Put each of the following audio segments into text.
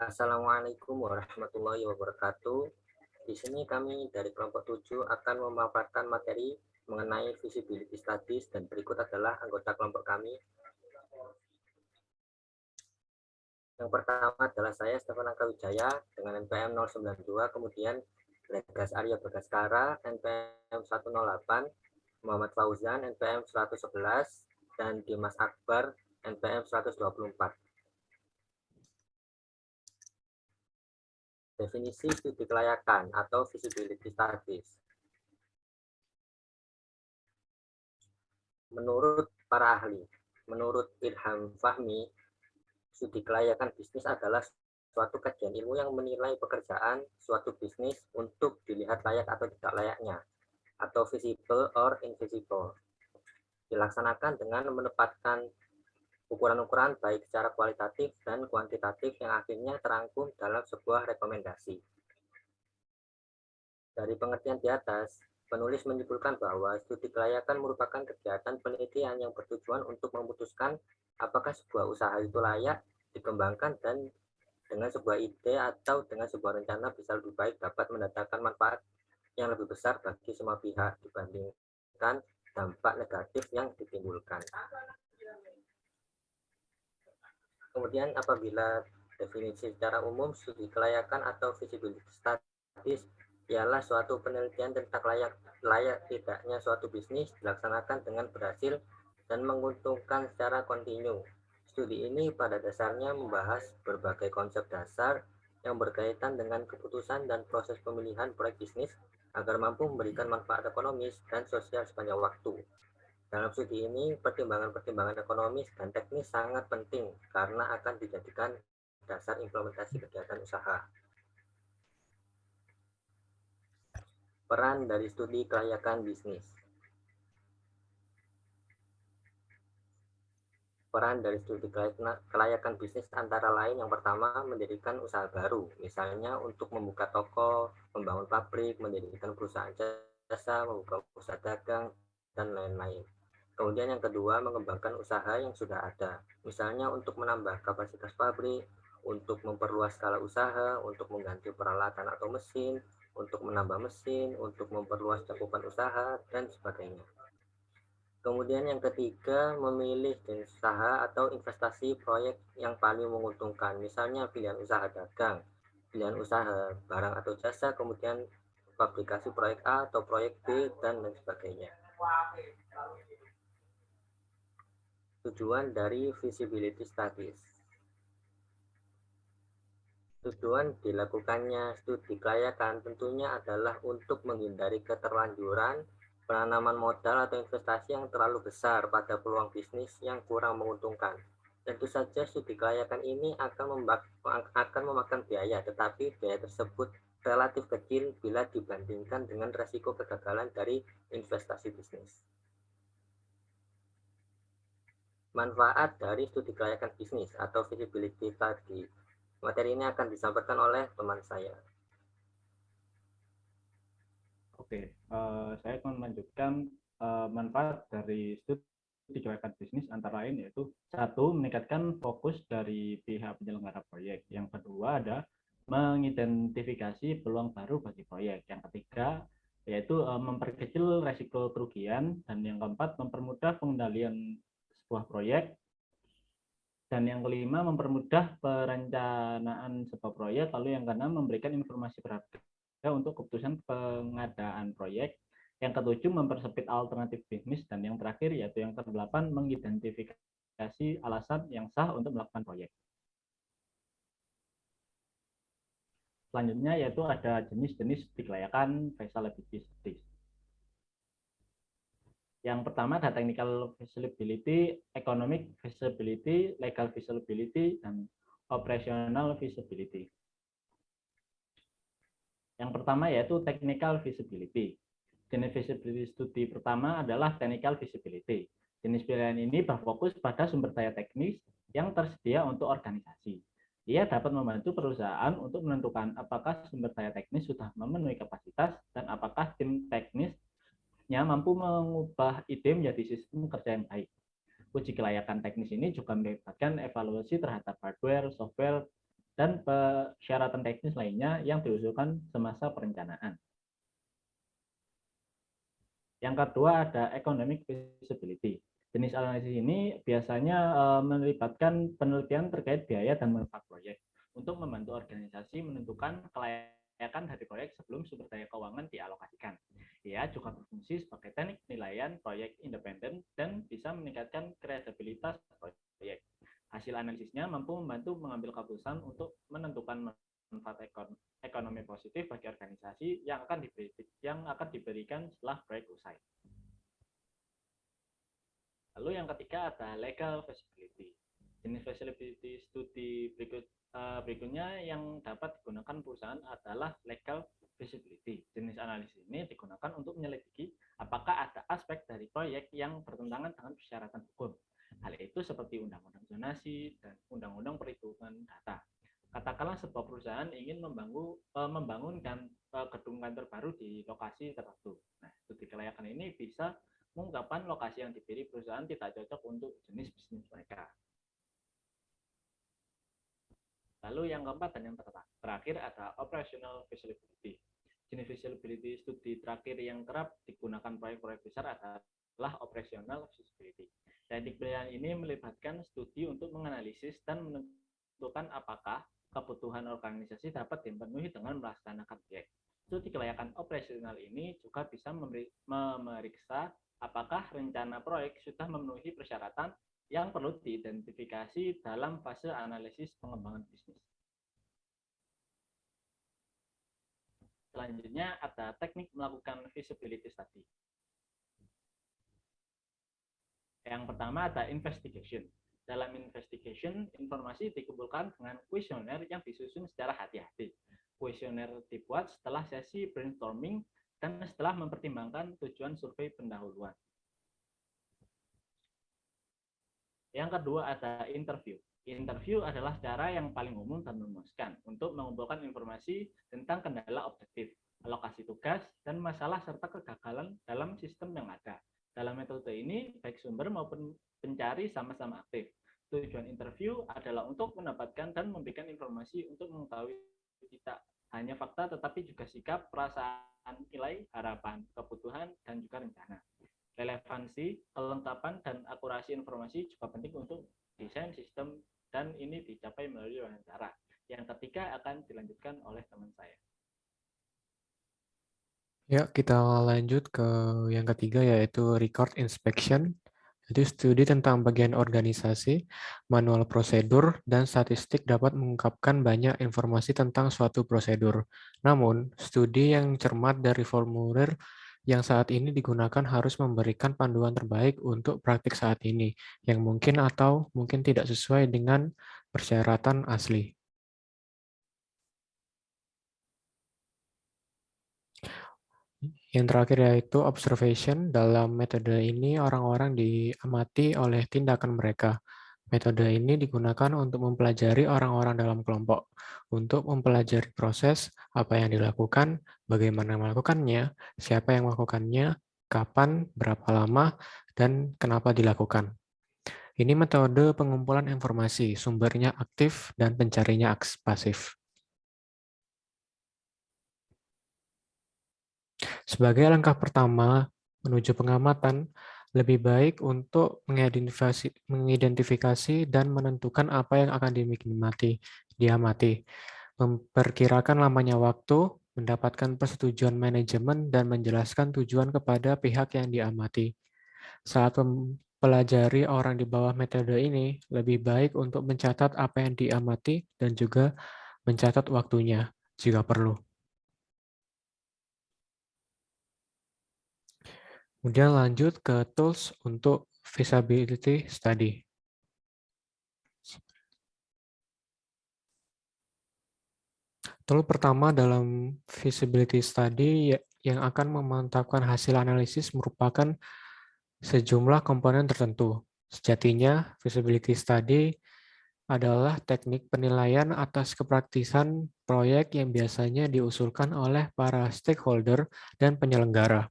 Assalamualaikum warahmatullahi wabarakatuh. Di sini kami dari kelompok 7 akan memaparkan materi mengenai feasibility studies dan berikut adalah anggota kelompok kami. Yang pertama adalah saya Stefan Angkawijaya dengan NPM 092, kemudian Legas Arya Bagaskara NPM 108, Muhammad Fauzan NPM 111, dan Dimas Akbar NPM 124. Definisi studi kelayakan atau feasibility studies. Menurut para ahli, menurut Ilham Fahmi, studi kelayakan bisnis adalah suatu kajian ilmu yang menilai pekerjaan suatu bisnis untuk dilihat layak atau tidak layaknya, atau visible or invisible. Dilaksanakan dengan menempatkan ukuran-ukuran baik secara kualitatif dan kuantitatif yang akhirnya terangkum dalam sebuah rekomendasi. Dari pengertian di atas, penulis menyimpulkan bahwa studi kelayakan merupakan kegiatan penelitian yang bertujuan untuk memutuskan apakah sebuah usaha itu layak dikembangkan dan dengan sebuah ide atau dengan sebuah rencana bisa lebih baik dapat mendatangkan manfaat yang lebih besar bagi semua pihak dibandingkan dampak negatif yang ditimbulkan. Kemudian apabila definisi secara umum, studi kelayakan atau feasibility studies ialah suatu penelitian tentang layak tidaknya suatu bisnis dilaksanakan dengan berhasil dan menguntungkan secara kontinu. Studi ini pada dasarnya membahas berbagai konsep dasar yang berkaitan dengan keputusan dan proses pemilihan proyek bisnis agar mampu memberikan manfaat ekonomis dan sosial sepanjang waktu. Dalam studi ini, pertimbangan-pertimbangan ekonomis dan teknis sangat penting karena akan dijadikan dasar implementasi kegiatan usaha. Peran dari studi kelayakan bisnis. Peran dari studi kelayakan bisnis antara lain yang pertama mendirikan usaha baru, misalnya untuk membuka toko, membangun pabrik, mendirikan perusahaan jasa, membuka usaha dagang, dan lain-lain. Kemudian yang kedua, mengembangkan usaha yang sudah ada, misalnya untuk menambah kapasitas pabrik, untuk memperluas skala usaha, untuk mengganti peralatan atau mesin, untuk menambah mesin, untuk memperluas cakupan usaha, dan sebagainya. Kemudian yang ketiga, memilih jenis usaha atau investasi proyek yang paling menguntungkan, misalnya pilihan usaha dagang, pilihan usaha barang atau jasa, kemudian aplikasi proyek A atau proyek B, dan lain sebagainya. Tujuan dari feasibility studies. Tujuan dilakukannya studi kelayakan tentunya adalah untuk menghindari keterlanjuran penanaman modal atau investasi yang terlalu besar pada peluang bisnis yang kurang menguntungkan. Tentu saja studi kelayakan ini akan memakan biaya, tetapi biaya tersebut relatif kecil bila dibandingkan dengan resiko kegagalan dari investasi bisnis. Manfaat dari studi kelayakan bisnis atau feasibility study. Materi ini akan disampaikan oleh teman saya. Oke, saya akan melanjutkan manfaat dari studi kelayakan bisnis antara lain yaitu satu, meningkatkan fokus dari pihak penyelenggara proyek. Yang kedua ada mengidentifikasi peluang baru bagi proyek. Yang ketiga yaitu memperkecil resiko kerugian, dan yang keempat mempermudah pengendalian sebuah proyek, dan yang kelima mempermudah perencanaan sebuah proyek, lalu yang keenam memberikan informasi berharga untuk keputusan pengadaan proyek, yang ketujuh mempersempit alternatif bisnis, dan yang terakhir yaitu yang kedelapan mengidentifikasi alasan yang sah untuk melakukan proyek. Selanjutnya yaitu ada jenis-jenis studi kelayakan feasibility studies. Yang pertama ada technical feasibility, economic feasibility, legal feasibility, dan operational feasibility. Yang pertama yaitu technical feasibility. Jenis feasibility studi pertama adalah technical feasibility. Jenis pilihan ini berfokus pada sumber daya teknis yang tersedia untuk organisasi. Ia dapat membantu perusahaan untuk menentukan apakah sumber daya teknis sudah memenuhi kapasitas dan apakah tim teknisnya mampu mengubah ide menjadi sistem kerja yang baik. Uji kelayakan teknis ini juga melibatkan evaluasi terhadap hardware, software, dan persyaratan teknis lainnya yang diusulkan semasa perencanaan. Yang kedua ada economic feasibility. Jenis analisis ini biasanya melibatkan penelitian terkait biaya dan manfaat proyek untuk membantu organisasi menentukan kelayakan dari proyek sebelum sumber daya keuangan dialokasikan. Ia juga berfungsi sebagai teknik penilaian proyek independen dan bisa meningkatkan kredibilitas proyek. Hasil analisisnya mampu membantu mengambil keputusan untuk menentukan manfaat ekonomi positif bagi organisasi yang akan diberikan setelah proyek usai. Lalu yang ketiga ada legal feasibility. Jenis feasibility studi berikutnya yang dapat digunakan perusahaan adalah legal feasibility. Jenis analisis ini digunakan untuk menyelidiki apakah ada aspek dari proyek yang bertentangan dengan persyaratan hukum. Hal itu seperti undang-undang zonasi dan undang-undang perhitungan data. Katakanlah sebuah perusahaan ingin membangunkan gedung kantor baru di lokasi tertentu. Nah, studi kelayakan ini bisa mengungkapkan lokasi yang dipilih perusahaan tidak cocok untuk jenis bisnis mereka. Lalu yang keempat dan yang terakhir ada operational feasibility. Jenis feasibility studi terakhir yang kerap digunakan proyek-proyek besar adalah operational feasibility. Teknik penilaian ini melibatkan studi untuk menganalisis dan menentukan apakah kebutuhan organisasi dapat dipenuhi dengan melaksanakan proyek. Studi kelayakan operasional ini juga bisa memeriksa apakah rencana proyek sudah memenuhi persyaratan yang perlu diidentifikasi dalam fase analisis pengembangan bisnis. Selanjutnya ada teknik melakukan feasibility study. Yang pertama ada investigation. Dalam investigation, informasi dikumpulkan dengan kuesioner yang disusun secara hati-hati. Kuesioner dibuat setelah sesi brainstorming dan setelah mempertimbangkan tujuan survei pendahuluan. Yang kedua ada interview. Interview adalah cara yang paling umum dan memuaskan untuk mengumpulkan informasi tentang kendala objektif, alokasi tugas, dan masalah serta kegagalan dalam sistem yang ada. Dalam metode ini, baik sumber maupun pencari sama-sama aktif. Tujuan interview adalah untuk mendapatkan dan memberikan informasi untuk mengetahui tidak hanya fakta, tetapi juga sikap, perasaan, nilai, harapan, kebutuhan, dan juga rencana. Relevansi, kelengkapan, dan akurasi informasi juga penting untuk desain sistem dan ini dicapai melalui wawancara. Yang ketiga akan dilanjutkan oleh teman saya. Ya, kita lanjut ke yang ketiga yaitu record inspection. Jadi studi tentang bagian organisasi, manual prosedur, dan statistik dapat mengungkapkan banyak informasi tentang suatu prosedur. Namun, studi yang cermat dari formulir yang saat ini digunakan harus memberikan panduan terbaik untuk praktik saat ini, yang mungkin atau mungkin tidak sesuai dengan persyaratan asli. Yang terakhir yaitu observation. Dalam metode ini, orang-orang diamati oleh tindakan mereka. Metode ini digunakan untuk mempelajari orang-orang dalam kelompok, untuk mempelajari proses, apa yang dilakukan, bagaimana melakukannya, siapa yang melakukannya, kapan, berapa lama, dan kenapa dilakukan. Ini metode pengumpulan informasi, sumbernya aktif dan pencarinya pasif. Sebagai langkah pertama menuju pengamatan, lebih baik untuk mengidentifikasi dan menentukan apa yang akan diamati, memperkirakan lamanya waktu, mendapatkan persetujuan manajemen, dan menjelaskan tujuan kepada pihak yang diamati. Saat mempelajari orang di bawah metode ini, lebih baik untuk mencatat apa yang diamati dan juga mencatat waktunya jika perlu. Kemudian lanjut ke tools untuk feasibility study. Tool pertama dalam feasibility study yang akan memantapkan hasil analisis merupakan sejumlah komponen tertentu. Sejatinya, feasibility study adalah teknik penilaian atas kepraktisan proyek yang biasanya diusulkan oleh para stakeholder dan penyelenggara.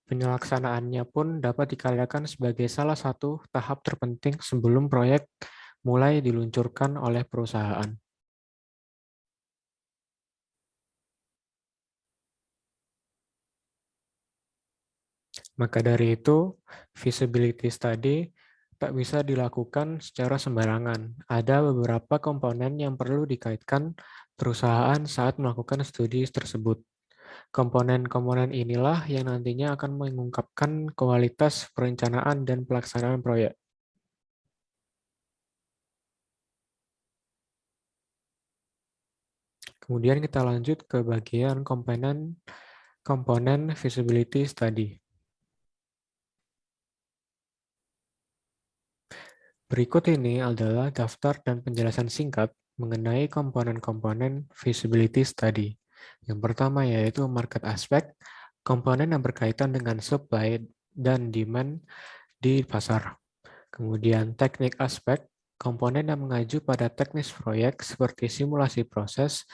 Penyelaksanaannya pun dapat dikatakan sebagai salah satu tahap terpenting sebelum proyek mulai diluncurkan oleh perusahaan. Maka dari itu, feasibility study tak bisa dilakukan secara sembarangan. Ada beberapa komponen yang perlu dikaitkan perusahaan saat melakukan studi tersebut. Komponen-komponen inilah yang nantinya akan mengungkapkan kualitas perencanaan dan pelaksanaan proyek. Kemudian kita lanjut ke bagian komponen feasibility study. Berikut ini adalah daftar dan penjelasan singkat mengenai komponen-komponen feasibility study. Yang pertama yaitu market aspect, komponen yang berkaitan dengan supply dan demand di pasar. Kemudian teknik aspek, komponen yang mengacu pada teknis proyek seperti simulasi proses,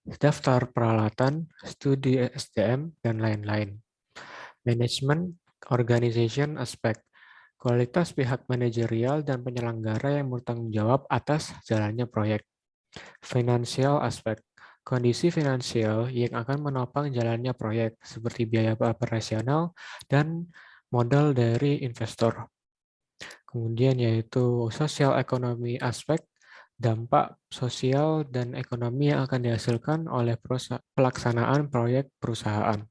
daftar peralatan, studi SDM, dan lain-lain. Management organization aspect, kualitas pihak manajerial dan penyelenggara yang bertanggung jawab atas jalannya proyek. Financial aspect, kondisi finansial yang akan menopang jalannya proyek, seperti biaya operasional dan modal dari investor. Kemudian yaitu sosial ekonomi aspek, dampak sosial dan ekonomi yang akan dihasilkan oleh pelaksanaan proyek perusahaan.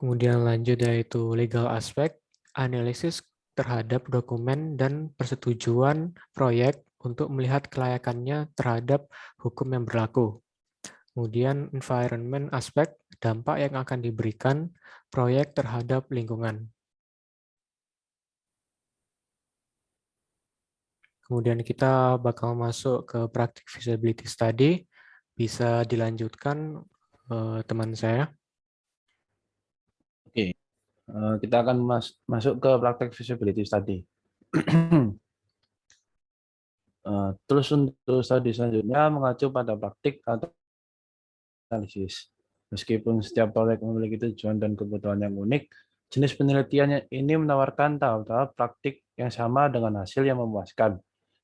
Kemudian lanjut yaitu legal aspek, analisis terhadap dokumen dan persetujuan proyek untuk melihat kelayakannya terhadap hukum yang berlaku. Kemudian environment aspek, dampak yang akan diberikan proyek terhadap lingkungan. Kemudian kita bakal masuk ke praktik feasibility study. Bisa dilanjutkan teman saya. Oke, kita akan masuk ke praktek feasibility study. Terus untuk studi selanjutnya mengacu pada praktik atau analisis. Meskipun setiap proyek memiliki tujuan dan kebutuhan yang unik, jenis penelitian ini menawarkan tahap-tahap praktik yang sama dengan hasil yang memuaskan.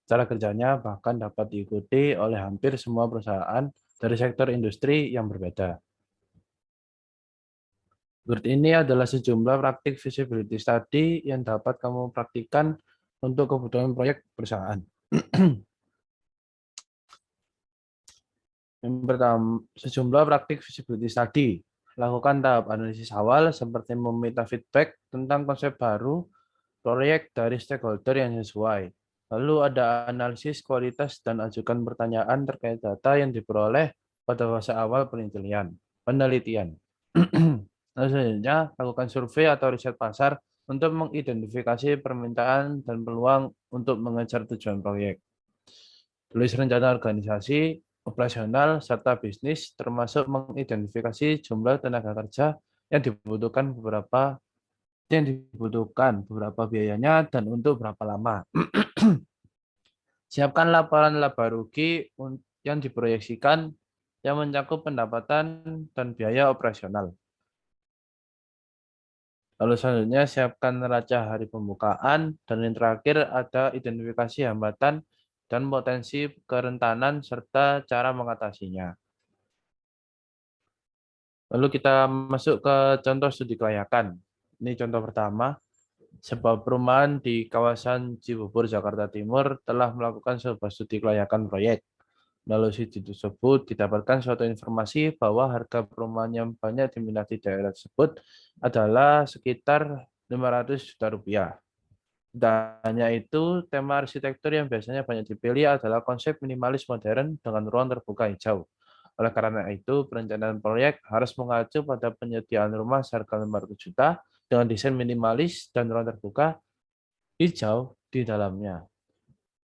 Cara kerjanya bahkan dapat diikuti oleh hampir semua perusahaan dari sektor industri yang berbeda. Berikut ini adalah sejumlah praktik feasibility study yang dapat kamu praktikkan untuk kebutuhan proyek perusahaan. Yang pertama, sejumlah praktik feasibility study. Lakukan tahap analisis awal seperti meminta feedback tentang konsep baru proyek dari stakeholder yang sesuai. Lalu ada analisis kualitas dan ajukan pertanyaan terkait data yang diperoleh pada fase awal penelitian. Lalu selanjutnya, lakukan survei atau riset pasar untuk mengidentifikasi permintaan dan peluang untuk mengejar tujuan proyek. Tulis rencana organisasi, operasional, serta bisnis, termasuk mengidentifikasi jumlah tenaga kerja yang dibutuhkan beberapa biayanya dan untuk berapa lama. Siapkan laporan laba rugi yang diproyeksikan yang mencakup pendapatan dan biaya operasional. Lalu selanjutnya siapkan neraca hari pembukaan dan yang terakhir ada identifikasi hambatan dan potensi kerentanan serta cara mengatasinya. Lalu kita masuk ke contoh studi kelayakan. Ini contoh pertama. Sebuah perumahan di kawasan Cibubur, Jakarta Timur telah melakukan sebuah studi kelayakan proyek. Melalui studi tersebut didapatkan suatu informasi bahwa harga perumahan yang banyak diminati daerah tersebut adalah sekitar 500 juta rupiah. Dan hanya itu, tema arsitektur yang biasanya banyak dipilih adalah konsep minimalis modern dengan ruang terbuka hijau. Oleh karena itu, perencanaan proyek harus mengacu pada penyediaan rumah seharga 500 juta dengan desain minimalis dan ruang terbuka hijau di dalamnya.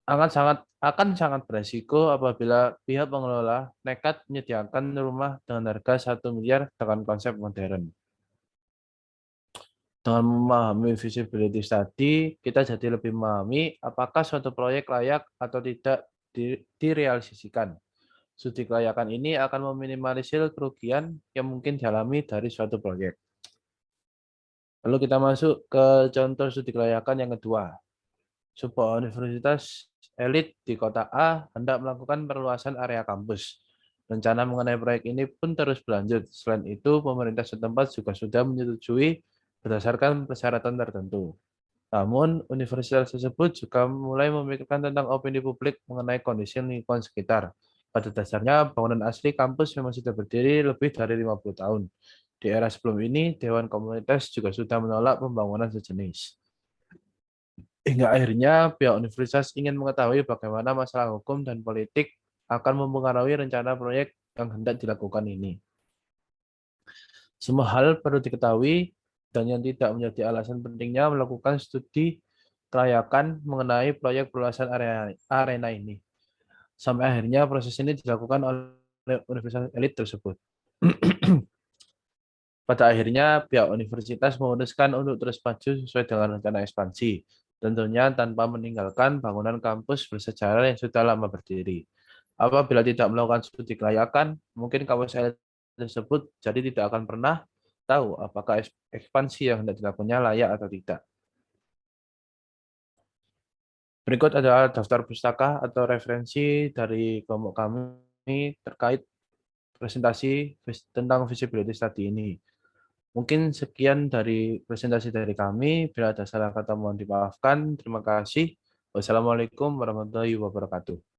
Akan sangat beresiko apabila pihak pengelola nekat menyediakan rumah dengan harga 1 miliar dengan konsep modern. Dengan memahami feasibility study, kita jadi lebih memahami apakah suatu proyek layak atau tidak direalisasikan. Studi kelayakan ini akan meminimalisir kerugian yang mungkin dialami dari suatu proyek. Lalu kita masuk ke contoh studi kelayakan yang kedua. Sebuah universitas elit di kota A hendak melakukan perluasan area kampus. Rencana mengenai proyek ini pun terus berlanjut. Selain itu, pemerintah setempat juga sudah menyetujui berdasarkan persyaratan tertentu. Namun, universitas tersebut juga mulai memikirkan tentang opini publik mengenai kondisi lingkungan sekitar. Pada dasarnya, bangunan asli kampus memang sudah berdiri lebih dari 50 tahun. Di era sebelum ini, Dewan Komunitas juga sudah menolak pembangunan sejenis. Hingga akhirnya, pihak universitas ingin mengetahui bagaimana masalah hukum dan politik akan mempengaruhi rencana proyek yang hendak dilakukan ini. Semua hal perlu diketahui dan yang tidak menjadi alasan pentingnya melakukan studi kelayakan mengenai proyek perluasan arena ini. Sampai akhirnya proses ini dilakukan oleh universitas elit tersebut. Pada akhirnya, pihak universitas memutuskan untuk terus maju sesuai dengan rencana ekspansi, tentunya tanpa meninggalkan bangunan kampus bersejarah yang sudah lama berdiri. Apabila tidak melakukan studi kelayakan, mungkin kampus elit tersebut jadi tidak akan pernah tahu apakah ekspansi yang hendak dilakukannya layak atau tidak. Berikut adalah daftar pustaka atau referensi dari kelompok kami terkait presentasi tentang feasibility study ini. Mungkin sekian dari presentasi dari kami. Bila ada salah kata mohon dimaafkan. Terima kasih. Wassalamualaikum warahmatullahi wabarakatuh.